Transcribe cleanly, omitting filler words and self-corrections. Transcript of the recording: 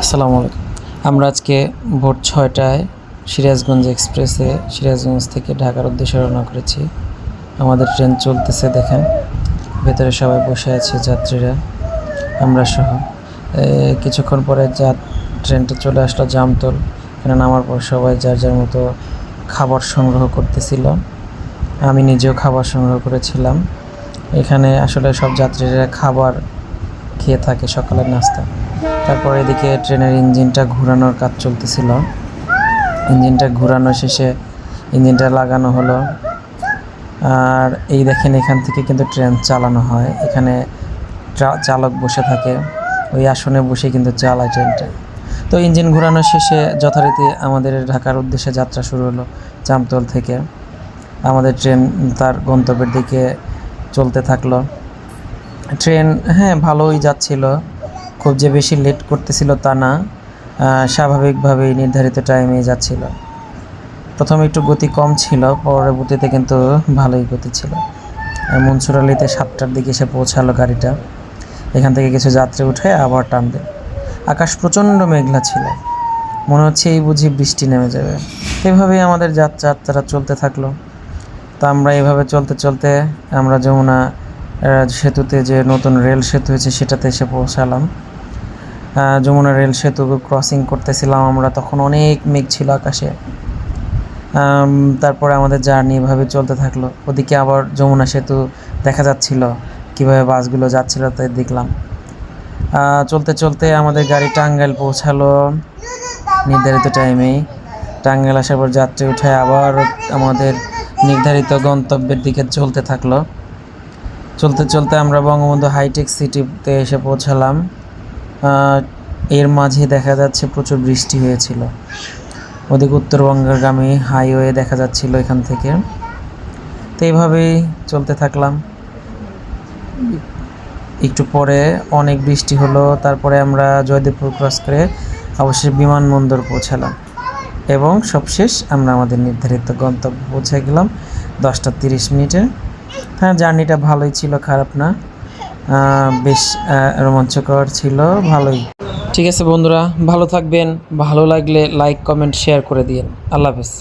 আসসালামু আলাইকুম। আমরা আজকে ভোর ৬টায় সিরাজগঞ্জ এক্সপ্রেসে সিরাজগঞ্জ থেকে ঢাকার উদ্দেশ্যে রওনা করেছি। আমাদের ট্রেন চলতেছে, দেখেন ভেতরে সবাই বসে আছে, যাত্রীরা আমরা সহ। কিছুক্ষণ পরে ট্রেনটা চলে আসলো জামতল। এখানে নামার পর সবাই যার যার মতো খাবার সংগ্রহ করতেছিল। আমি নিজেও খাবার সংগ্রহ করেছিলাম। এখানে আসলে সব যাত্রীরা খাবার খেয়ে থাকে, সকালের নাস্তা। তারপর এদিকে ট্রেনের ইঞ্জিনটা ঘোরানোর কাজ চলতেছিল। ইঞ্জিনটা ঘোরানো শেষে ইঞ্জিনটা লাগানো হলো। আর এই দেখেন, এখান থেকে কিন্তু ট্রেন চালানো হয়। এখানে চালক বসে থাকে, ওই আসনে বসে কিন্তু চালায় ট্রেনটা। তো ইঞ্জিন ঘোরানো শেষে যথারীতি আমাদের ঢাকার উদ্দেশ্যে যাত্রা শুরু হলো জামতল থেকে। আমাদের ট্রেন তার গন্তব্যের দিকে চলতে থাকলো। ট্রেন ভালোই যাচ্ছিল, খুব যে বেশি লেট করতেছিল তা না, স্বাভাবিকভাবেই নির্ধারিত টাইমেই যাচ্ছিল। প্রথমে একটু গতি কম ছিল, পরবর্তীতে কিন্তু ভালোই গতি ছিল। মনসুরালিতে 7টার দিকে এসে পৌঁছালো গাড়িটা। এখান থেকে কিছু যাত্রী উঠে আবার টান দেয়। আকাশ প্রচণ্ড মেঘলা ছিল, মনে হচ্ছে এই বুঝি বৃষ্টি নেমে যাবে। এভাবেই আমাদের যাত্রা চলতে থাকলো। তো আমরা এভাবে চলতে চলতে আমরা যমুনা সেতুতে, যে নতুন রেল সেতু হয়েছে সেটাতে এসে পৌঁছালাম। যমুনা রেল সেতু ক্রসিং করতেছিলাম আমরা, তখন অনেক মেঘ ছিল আকাশে। তারপরে আমাদের জার্নি এভাবে চলতে থাকলো। ওদিকে আবার যমুনা সেতু দেখা যাচ্ছিল, কীভাবে বাসগুলো যাচ্ছিল তাই দেখলাম। চলতে চলতে আমাদের গাড়ি টাঙ্গাইল পৌঁছালো নির্ধারিত টাইমেই। টাঙ্গাইল আসার পর যাত্রী উঠে আবার আমাদের নির্ধারিত গন্তব্যের দিকে চলতে থাকলো। চলতে চলতে আমরা বঙ্গবন্ধু হাইটেক সিটিতে এসে পৌঁছালাম। এর মাঝে দেখা যাচ্ছে প্রচুর বৃষ্টি হয়েছিল। ওদিকে উত্তরবঙ্গগামী হাইওয়ে দেখা যাচ্ছিল এখান থেকে। তো এইভাবেই চলতে থাকলাম। একটু পরে অনেক বৃষ্টি হলো। তারপরে আমরা জয়দেবপুর ক্রস করে অবশ্যই বিমানবন্দর পৌঁছালাম এবং সবশেষ আমরা আমাদের নির্ধারিত গন্তব্যে পৌঁছে গেলাম 10টা 30 মিনিটে। জার্নিটা ভালোই ছিল, খারাপ না, বেশ রোমাঞ্চকর ছিল, ভালোই। ঠিক আছে বন্ধুরা, ভালো থাকবেন। ভালো লাগলে লাইক, কমেন্ট, শেয়ার করে দিন। আল্লাহ হাফেজ।